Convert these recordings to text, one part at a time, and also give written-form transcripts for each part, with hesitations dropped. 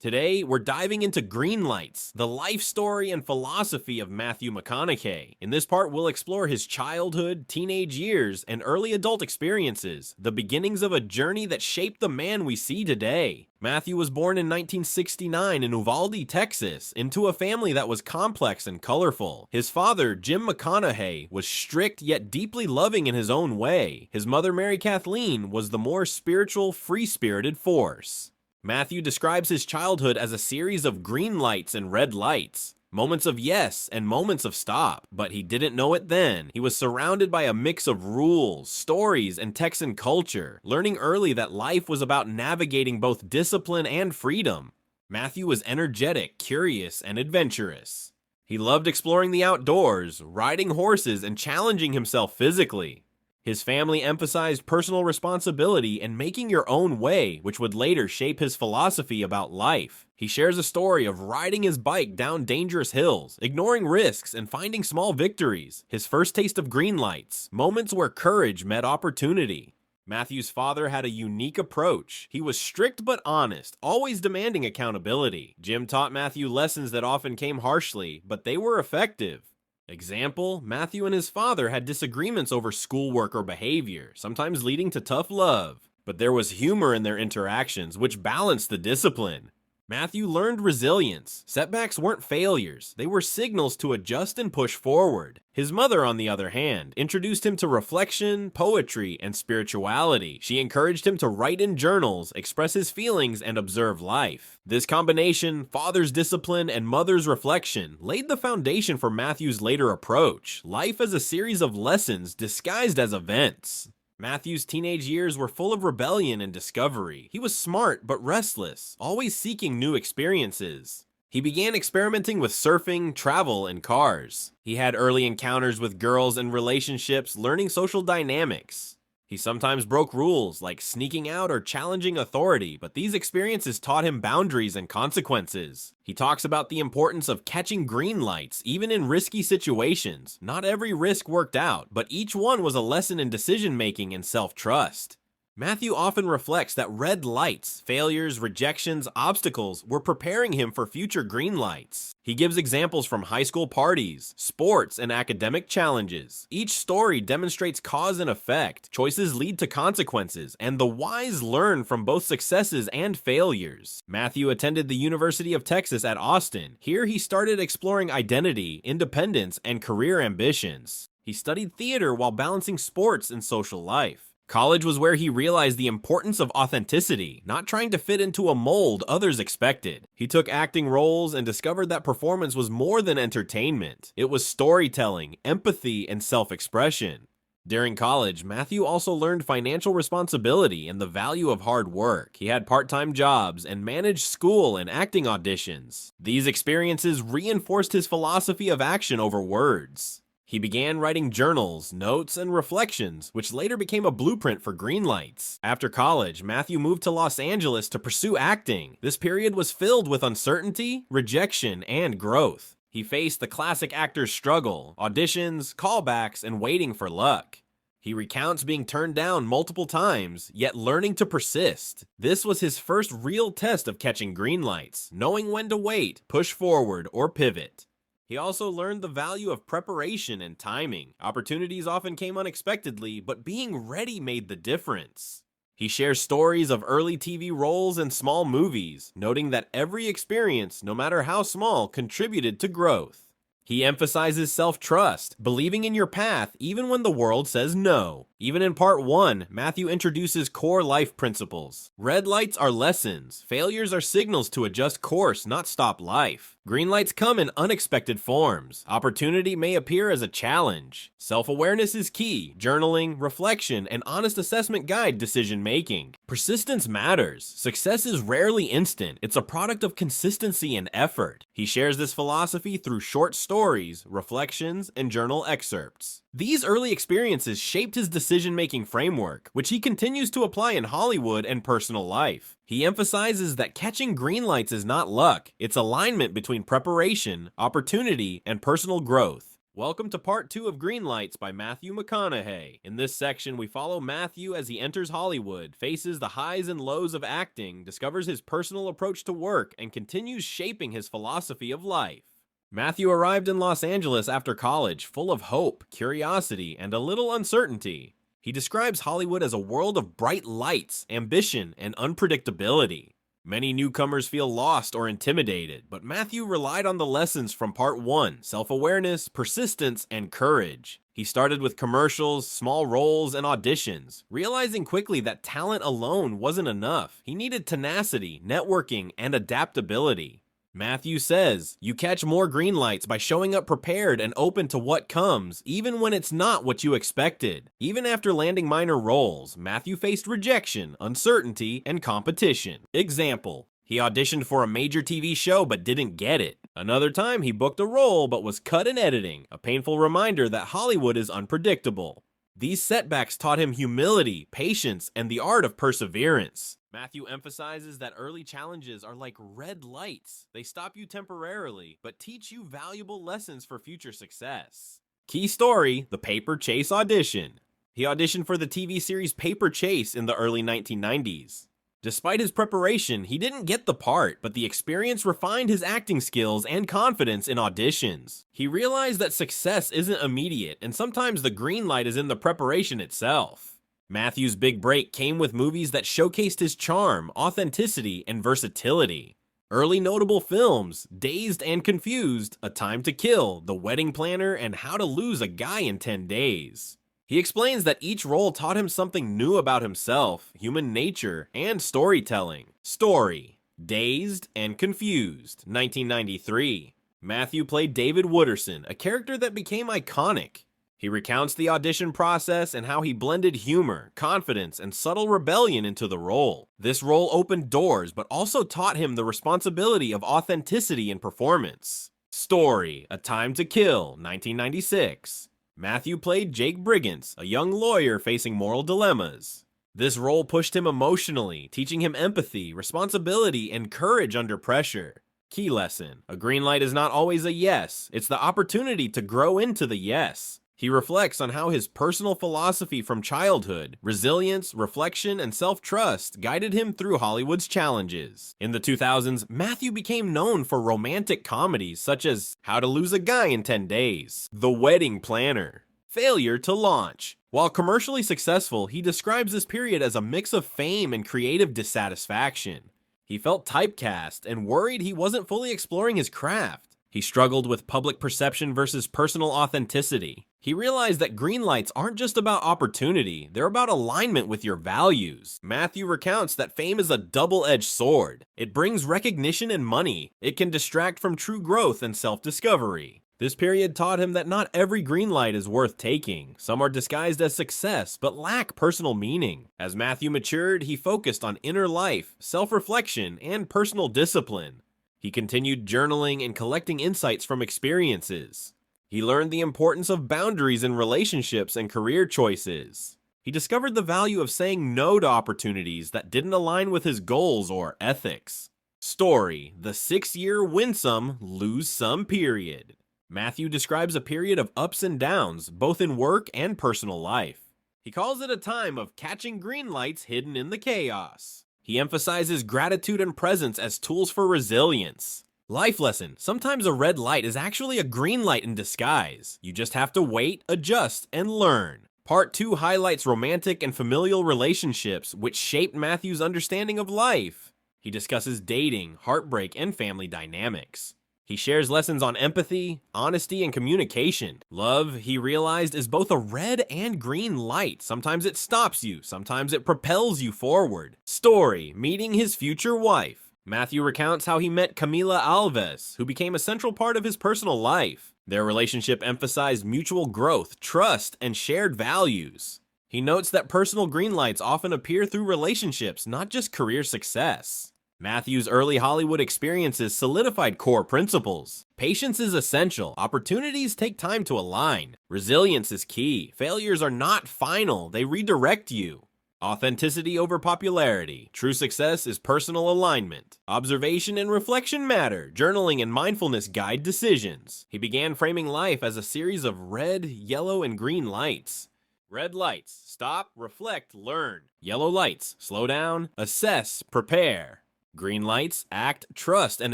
Today, we're diving into Greenlights, the life story and philosophy of Matthew McConaughey. In this part, we'll explore his childhood, teenage years, and early adult experiences, the beginnings of a journey that shaped the man we see today. Matthew was born in 1969 in Uvalde, Texas, into a family that was complex and colorful. His father, Jim McConaughey, was strict yet deeply loving in his own way. His mother, Mary Kathleen, was the more spiritual, free-spirited force. Matthew describes his childhood as a series of green lights and red lights, moments of yes and moments of stop, but he didn't know it then. He was surrounded by a mix of rules, stories, and Texan culture, learning early that life was about navigating both discipline and freedom. Matthew was energetic, curious, and adventurous. He loved exploring the outdoors, riding horses, and challenging himself physically. His family emphasized personal responsibility and making your own way, which would later shape his philosophy about life. He shares a story of riding his bike down dangerous hills, ignoring risks, and finding small victories. His first taste of green lights, moments where courage met opportunity. Matthew's father had a unique approach. He was strict but honest, always demanding accountability. Jim taught Matthew lessons that often came harshly, but they were effective. Example, Matthew and his father had disagreements over schoolwork or behavior, sometimes leading to tough love. But there was humor in their interactions, which balanced the discipline. Matthew learned resilience. Setbacks weren't failures, they were signals to adjust and push forward. His mother, on the other hand, introduced him to reflection, poetry, and spirituality. She encouraged him to write in journals, express his feelings, and observe life. This combination, father's discipline and mother's reflection, laid the foundation for Matthew's later approach, life as a series of lessons disguised as events. Matthew's teenage years were full of rebellion and discovery. He was smart but restless, always seeking new experiences. He began experimenting with surfing, travel, and cars. He had early encounters with girls and relationships, learning social dynamics. He sometimes broke rules, like sneaking out or challenging authority, but these experiences taught him boundaries and consequences. He talks about the importance of catching green lights, even in risky situations. Not every risk worked out, but each one was a lesson in decision-making and self-trust. Matthew often reflects that red lights, failures, rejections, obstacles were preparing him for future green lights. He gives examples from high school parties, sports, and academic challenges. Each story demonstrates cause and effect, choices lead to consequences, and the wise learn from both successes and failures. Matthew attended the University of Texas at Austin. Here he started exploring identity, independence, and career ambitions. He studied theater while balancing sports and social life. College was where he realized the importance of authenticity, not trying to fit into a mold others expected. He took acting roles and discovered that performance was more than entertainment. It was storytelling, empathy, and self-expression. During college, Matthew also learned financial responsibility and the value of hard work. He had part-time jobs and managed school and acting auditions. These experiences reinforced his philosophy of action over words. He began writing journals, notes, and reflections, which later became a blueprint for Greenlights. After college, Matthew moved to Los Angeles to pursue acting. This period was filled with uncertainty, rejection, and growth. He faced the classic actor's struggle, auditions, callbacks, and waiting for luck. He recounts being turned down multiple times, yet learning to persist. This was his first real test of catching green lights, knowing when to wait, push forward, or pivot. He also learned the value of preparation and timing. Opportunities often came unexpectedly, but being ready made the difference. He shares stories of early TV roles and small movies, noting that every experience, no matter how small, contributed to growth. He emphasizes self-trust, believing in your path even when the world says no. Even in part 1, Matthew introduces core life principles. Red lights are lessons. Failures are signals to adjust course, not stop life. Green lights come in unexpected forms. Opportunity may appear as a challenge. Self-awareness is key. Journaling, reflection, and honest assessment guide decision-making. Persistence matters. Success is rarely instant. It's a product of consistency and effort. He shares this philosophy through short stories, reflections, and journal excerpts. These early experiences shaped his decision-making framework, which he continues to apply in Hollywood and personal life. He emphasizes that catching green lights is not luck, it's alignment between preparation, opportunity, and personal growth. Welcome to part 2 of Greenlights by Matthew McConaughey. In this section, we follow Matthew as he enters Hollywood, faces the highs and lows of acting, discovers his personal approach to work, and continues shaping his philosophy of life. Matthew arrived in Los Angeles after college, full of hope, curiosity, and a little uncertainty. He describes Hollywood as a world of bright lights, ambition, and unpredictability. Many newcomers feel lost or intimidated, but Matthew relied on the lessons from part 1, self-awareness, persistence, and courage. He started with commercials, small roles, and auditions, realizing quickly that talent alone wasn't enough. He needed tenacity, networking, and adaptability. Matthew says, "You catch more green lights by showing up prepared and open to what comes, even when it's not what you expected." Even after landing minor roles, Matthew faced rejection, uncertainty, and competition. Example: he auditioned for a major TV show but didn't get it. Another time he booked a role but was cut in editing, a painful reminder that Hollywood is unpredictable. These setbacks taught him humility, patience, and the art of perseverance. Matthew emphasizes that early challenges are like red lights. They stop you temporarily, but teach you valuable lessons for future success. Key story: the Paper Chase audition. He auditioned for the TV series Paper Chase in the early 1990s. Despite his preparation, he didn't get the part, but the experience refined his acting skills and confidence in auditions. He realized that success isn't immediate, and sometimes the green light is in the preparation itself. Matthew's big break came with movies that showcased his charm, authenticity, and versatility. Early notable films: Dazed and Confused, A Time to Kill, The Wedding Planner, and How to Lose a Guy in 10 Days. He explains that each role taught him something new about himself, human nature, and storytelling. Story: Dazed and Confused, 1993. Matthew played David Wooderson, a character that became iconic. He recounts the audition process and how he blended humor, confidence, and subtle rebellion into the role. This role opened doors, but also taught him the responsibility of authenticity in performance. Story: A Time to Kill, 1996. Matthew played Jake Brigance, a young lawyer facing moral dilemmas. This role pushed him emotionally, teaching him empathy, responsibility, and courage under pressure. Key lesson: a green light is not always a yes, it's the opportunity to grow into the yes. He reflects on how his personal philosophy from childhood, resilience, reflection, and self-trust guided him through Hollywood's challenges. In the 2000s, Matthew became known for romantic comedies such as How to Lose a Guy in 10 Days, The Wedding Planner, Failure to Launch. While commercially successful, he describes this period as a mix of fame and creative dissatisfaction. He felt typecast and worried he wasn't fully exploring his craft. He struggled with public perception versus personal authenticity. He realized that green lights aren't just about opportunity, they're about alignment with your values. Matthew recounts that fame is a double-edged sword. It brings recognition and money. It can distract from true growth and self-discovery. This period taught him that not every green light is worth taking. Some are disguised as success, but lack personal meaning. As Matthew matured, he focused on inner life, self-reflection, and personal discipline. He continued journaling and collecting insights from experiences. He learned the importance of boundaries in relationships and career choices. He discovered the value of saying no to opportunities that didn't align with his goals or ethics. Story: The 6-year win some, lose some period. Matthew describes a period of ups and downs, both in work and personal life. He calls it a time of catching green lights hidden in the chaos. He emphasizes gratitude and presence as tools for resilience. Life lesson: sometimes a red light is actually a green light in disguise. You just have to wait, adjust, and learn. Part 2 highlights romantic and familial relationships, which shaped Matthew's understanding of life. He discusses dating, heartbreak, and family dynamics. He shares lessons on empathy, honesty, and communication. Love, he realized, is both a red and green light. Sometimes it stops you, sometimes it propels you forward. Story: Meeting his future wife. Matthew recounts how he met Camila Alves, who became a central part of his personal life. Their relationship emphasized mutual growth, trust, and shared values. He notes that personal green lights often appear through relationships, not just career success. Matthew's early Hollywood experiences solidified core principles. Patience is essential. Opportunities take time to align. Resilience is key. Failures are not final. They redirect you. Authenticity over popularity. True success is personal alignment. Observation and reflection matter. Journaling and mindfulness guide decisions. He began framing life as a series of red, yellow, and green lights. Red lights: stop, reflect, learn. Yellow lights: slow down, assess, prepare. Green lights: act, trust, and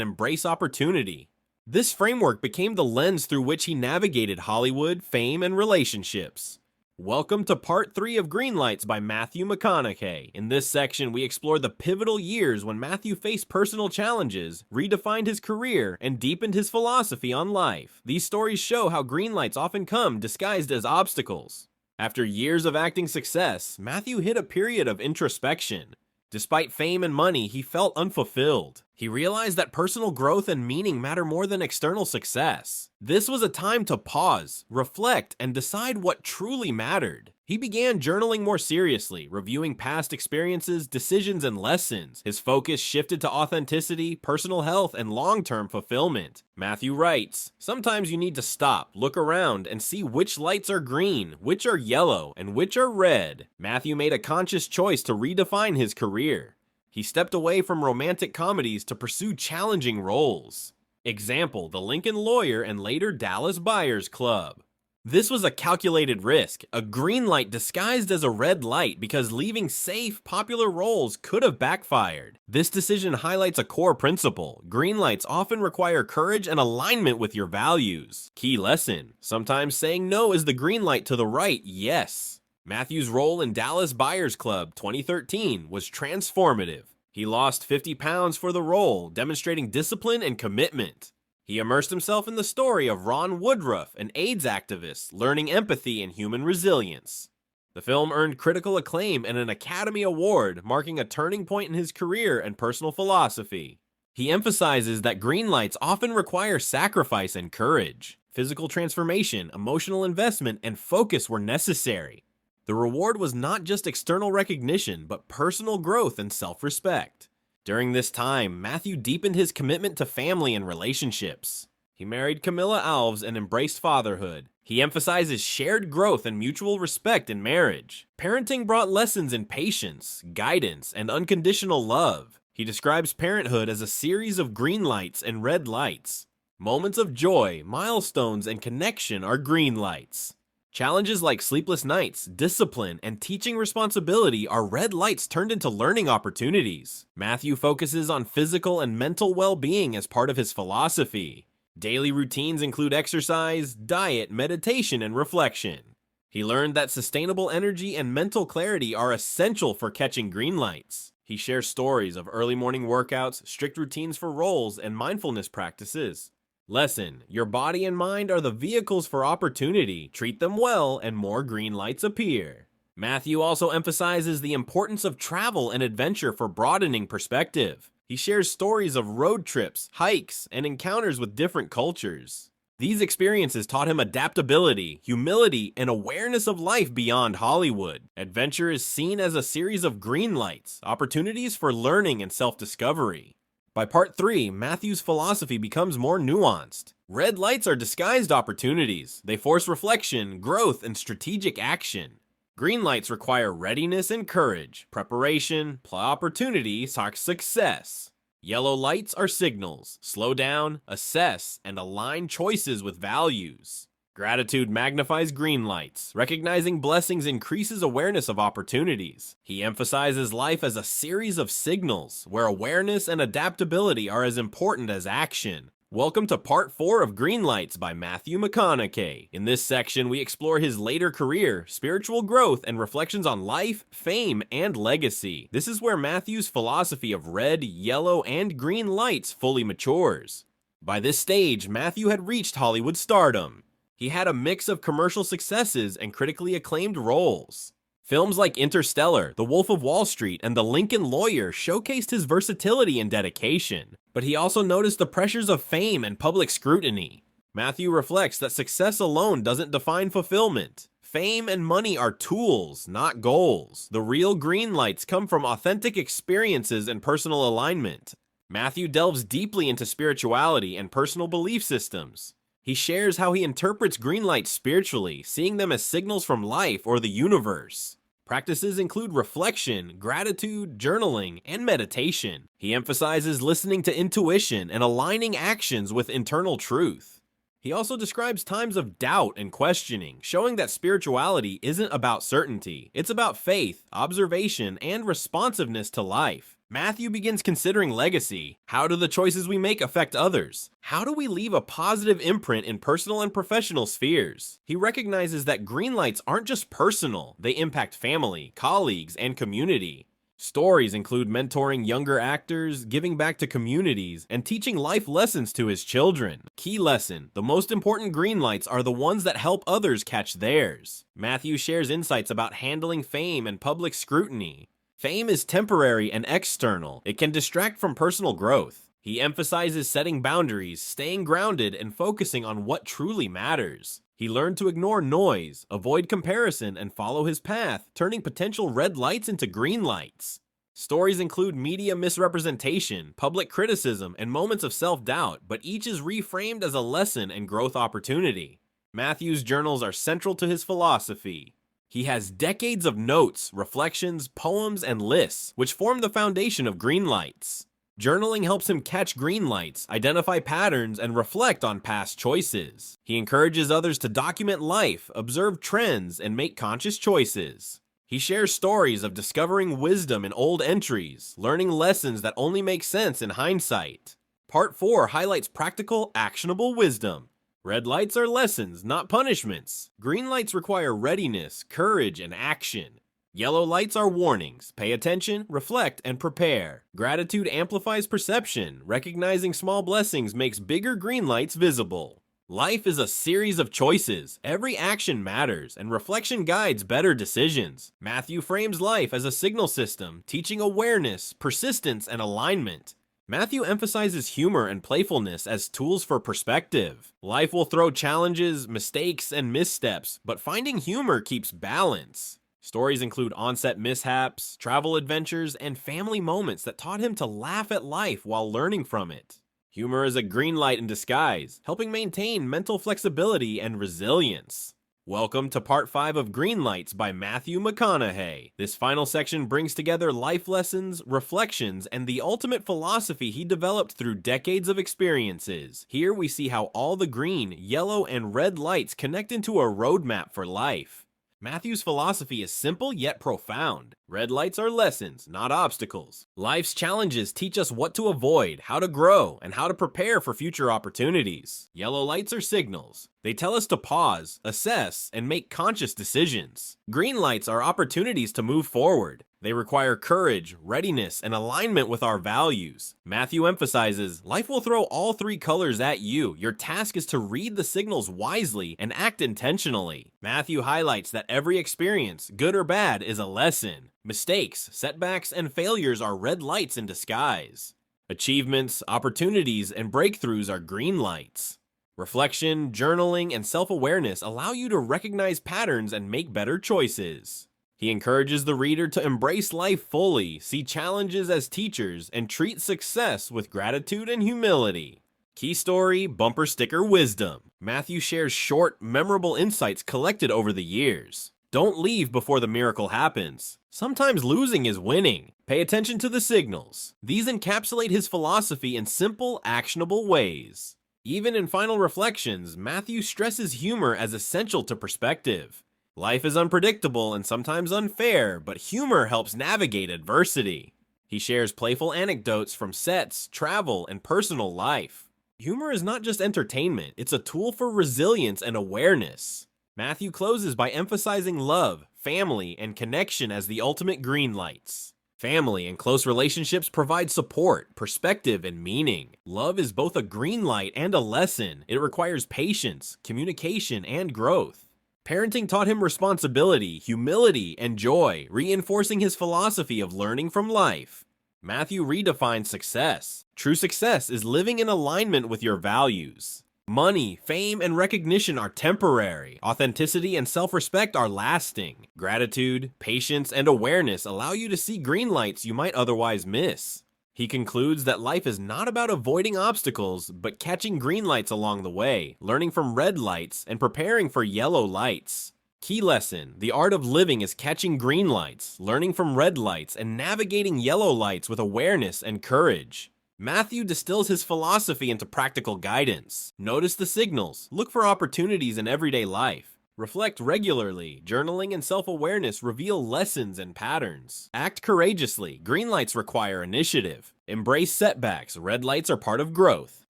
embrace opportunity. This framework became the lens through which he navigated Hollywood, fame, and relationships. Welcome to Part 3 of Greenlights by Matthew McConaughey. In this section, we explore the pivotal years when Matthew faced personal challenges, redefined his career, and deepened his philosophy on life. These stories show how greenlights often come disguised as obstacles. After years of acting success, Matthew hit a period of introspection. Despite fame and money, he felt unfulfilled. He realized that personal growth and meaning matter more than external success. This was a time to pause, reflect, and decide what truly mattered. He began journaling more seriously, reviewing past experiences, decisions, and lessons. His focus shifted to authenticity, personal health, and long-term fulfillment. Matthew writes, "Sometimes you need to stop, look around, and see which lights are green, which are yellow, and which are red." Matthew made a conscious choice to redefine his career. He stepped away from romantic comedies to pursue challenging roles. Example: The Lincoln Lawyer and later Dallas Buyers Club. This was a calculated risk, a green light disguised as a red light because leaving safe, popular roles could have backfired. This decision highlights a core principle. Green lights often require courage and alignment with your values. Key lesson: sometimes saying no is the green light to the right yes. Matthew's role in Dallas Buyers Club 2013 was transformative. He lost 50 pounds for the role, demonstrating discipline and commitment. He immersed himself in the story of Ron Woodruff, an AIDS activist, learning empathy and human resilience. The film earned critical acclaim and an Academy Award, marking a turning point in his career and personal philosophy. He emphasizes that green lights often require sacrifice and courage. Physical transformation, emotional investment, and focus were necessary. The reward was not just external recognition, but personal growth and self-respect. During this time, Matthew deepened his commitment to family and relationships. He married Camilla Alves and embraced fatherhood. He emphasizes shared growth and mutual respect in marriage. Parenting brought lessons in patience, guidance, and unconditional love. He describes parenthood as a series of green lights and red lights. Moments of joy, milestones, and connection are green lights. Challenges like sleepless nights, discipline, and teaching responsibility are red lights turned into learning opportunities. Matthew focuses on physical and mental well-being as part of his philosophy. Daily routines include exercise, diet, meditation, and reflection. He learned that sustainable energy and mental clarity are essential for catching green lights. He shares stories of early morning workouts, strict routines for roles, and mindfulness practices. Lesson: your body and mind are the vehicles for opportunity. Treat them well, and more green lights appear. Matthew also emphasizes the importance of travel and adventure for broadening perspective. He shares stories of road trips, hikes, and encounters with different cultures. These experiences taught him adaptability, humility, and awareness of life beyond Hollywood. Adventure is seen as a series of green lights, opportunities for learning and self-discovery. By Part 3, Matthew's philosophy becomes more nuanced. Red lights are disguised opportunities. They force reflection, growth, and strategic action. Green lights require readiness and courage, preparation, opportunity, success. Yellow lights are signals. Slow down, assess, and align choices with values. Gratitude magnifies green lights. Recognizing blessings increases awareness of opportunities. He emphasizes life as a series of signals, where awareness and adaptability are as important as action. Welcome to Part 4 of Greenlights by Matthew McConaughey. In this section, we explore his later career, spiritual growth, and reflections on life, fame, and legacy. This is where Matthew's philosophy of red, yellow, and green lights fully matures. By this stage, Matthew had reached Hollywood stardom. He had a mix of commercial successes and critically acclaimed roles. Films like Interstellar, The Wolf of Wall Street, and The Lincoln Lawyer showcased his versatility and dedication. But he also noticed the pressures of fame and public scrutiny. Matthew reflects that success alone doesn't define fulfillment. Fame and money are tools, not goals. The real green lights come from authentic experiences and personal alignment. Matthew delves deeply into spirituality and personal belief systems. He shares how he interprets green lights spiritually, seeing them as signals from life or the universe. Practices include reflection, gratitude, journaling, and meditation. He emphasizes listening to intuition and aligning actions with internal truth. He also describes times of doubt and questioning, showing that spirituality isn't about certainty. It's about faith, observation, and responsiveness to life. Matthew begins considering legacy. How do the choices we make affect others? How do we leave a positive imprint in personal and professional spheres? He recognizes that green lights aren't just personal, they impact family, colleagues, and community. Stories include mentoring younger actors, giving back to communities, and teaching life lessons to his children. Key lesson: the most important green lights are the ones that help others catch theirs. Matthew shares insights about handling fame and public scrutiny. Fame is temporary and external. It can distract from personal growth. He emphasizes setting boundaries, staying grounded, and focusing on what truly matters. He learned to ignore noise, avoid comparison, and follow his path, turning potential red lights into green lights. Stories include media misrepresentation, public criticism, and moments of self-doubt, but each is reframed as a lesson and growth opportunity. Matthew's journals are central to his philosophy. He has decades of notes, reflections, poems, and lists, which form the foundation of Greenlights. Journaling helps him catch green lights, identify patterns, and reflect on past choices. He encourages others to document life, observe trends, and make conscious choices. He shares stories of discovering wisdom in old entries, learning lessons that only make sense in hindsight. Part 4 highlights practical, actionable wisdom. Red lights are lessons, not punishments. Green lights require readiness, courage, and action. Yellow lights are warnings. Pay attention, reflect, and prepare. Gratitude amplifies perception. Recognizing small blessings makes bigger green lights visible. Life is a series of choices. Every action matters, and reflection guides better decisions. Matthew frames life as a signal system, teaching awareness, persistence, and alignment. Matthew emphasizes humor and playfulness as tools for perspective. Life will throw challenges, mistakes, and missteps, but finding humor keeps balance. Stories include onset mishaps, travel adventures, and family moments that taught him to laugh at life while learning from it. Humor is a green light in disguise, helping maintain mental flexibility and resilience. Welcome to Part 5 of Greenlights by Matthew McConaughey. This final section brings together life lessons, reflections, and the ultimate philosophy he developed through decades of experiences. Here we see how all the green, yellow, and red lights connect into a roadmap for life. Matthew's philosophy is simple yet profound. Red lights are lessons, not obstacles. Life's challenges teach us what to avoid, how to grow, and how to prepare for future opportunities. Yellow lights are signals. They tell us to pause, assess, and make conscious decisions. Green lights are opportunities to move forward. They require courage, readiness, and alignment with our values. Matthew emphasizes, life will throw all three colors at you. Your task is to read the signals wisely and act intentionally. Matthew highlights that every experience, good or bad, is a lesson. Mistakes, setbacks, and failures are red lights in disguise. Achievements, opportunities, and breakthroughs are green lights. Reflection, journaling, and self-awareness allow you to recognize patterns and make better choices. He encourages the reader to embrace life fully, see challenges as teachers, and treat success with gratitude and humility. Key story, bumper sticker wisdom. Matthew shares short, memorable insights collected over the years. Don't leave before the miracle happens. Sometimes losing is winning. Pay attention to the signals. These encapsulate his philosophy in simple, actionable ways. Even in final reflections, Matthew stresses humor as essential to perspective. Life is unpredictable and sometimes unfair, but humor helps navigate adversity. He shares playful anecdotes from sets, travel, and personal life. Humor is not just entertainment, it's a tool for resilience and awareness. Matthew closes by emphasizing love, family, and connection as the ultimate green lights. Family and close relationships provide support, perspective, and meaning. Love is both a green light and a lesson. It requires patience, communication, and growth. Parenting taught him responsibility, humility, and joy, reinforcing his philosophy of learning from life. Matthew redefines success. True success is living in alignment with your values. Money, fame, and recognition are temporary. Authenticity and self-respect are lasting. Gratitude, patience, and awareness allow you to see green lights you might otherwise miss. He concludes that life is not about avoiding obstacles, but catching green lights along the way, learning from red lights, and preparing for yellow lights. Key lesson: the art of living is catching green lights, learning from red lights, and navigating yellow lights with awareness and courage. Matthew distills his philosophy into practical guidance. Notice the signals, look for opportunities in everyday life. Reflect regularly. Journaling and self-awareness reveal lessons and patterns. Act courageously. Green lights require initiative. Embrace setbacks. Red lights are part of growth.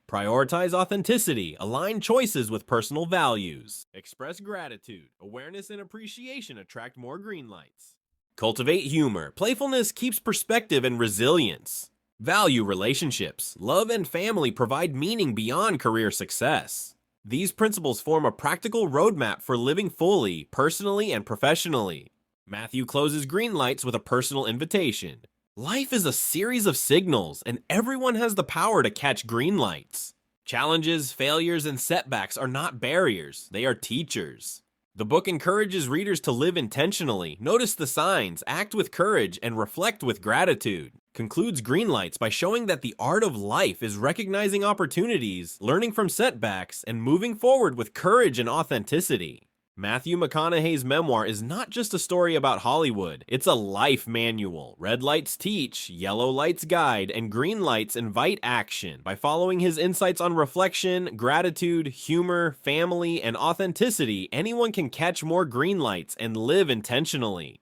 Prioritize authenticity. Align choices with personal values. Express gratitude. Awareness and appreciation attract more green lights. Cultivate humor. Playfulness keeps perspective and resilience. Value relationships. Love and family provide meaning beyond career success. These principles form a practical roadmap for living fully, personally and professionally. Matthew closes Greenlights with a personal invitation. Life is a series of signals, and everyone has the power to catch green lights. Challenges, failures, and setbacks are not barriers, they are teachers. The book encourages readers to live intentionally, notice the signs, act with courage, and reflect with gratitude. Concludes Greenlights by showing that the art of life is recognizing opportunities, learning from setbacks, and moving forward with courage and authenticity. Matthew McConaughey's memoir is not just a story about Hollywood, it's a life manual. Red lights teach, yellow lights guide, and green lights invite action. By following his insights on reflection, gratitude, humor, family, and authenticity, anyone can catch more green lights and live intentionally.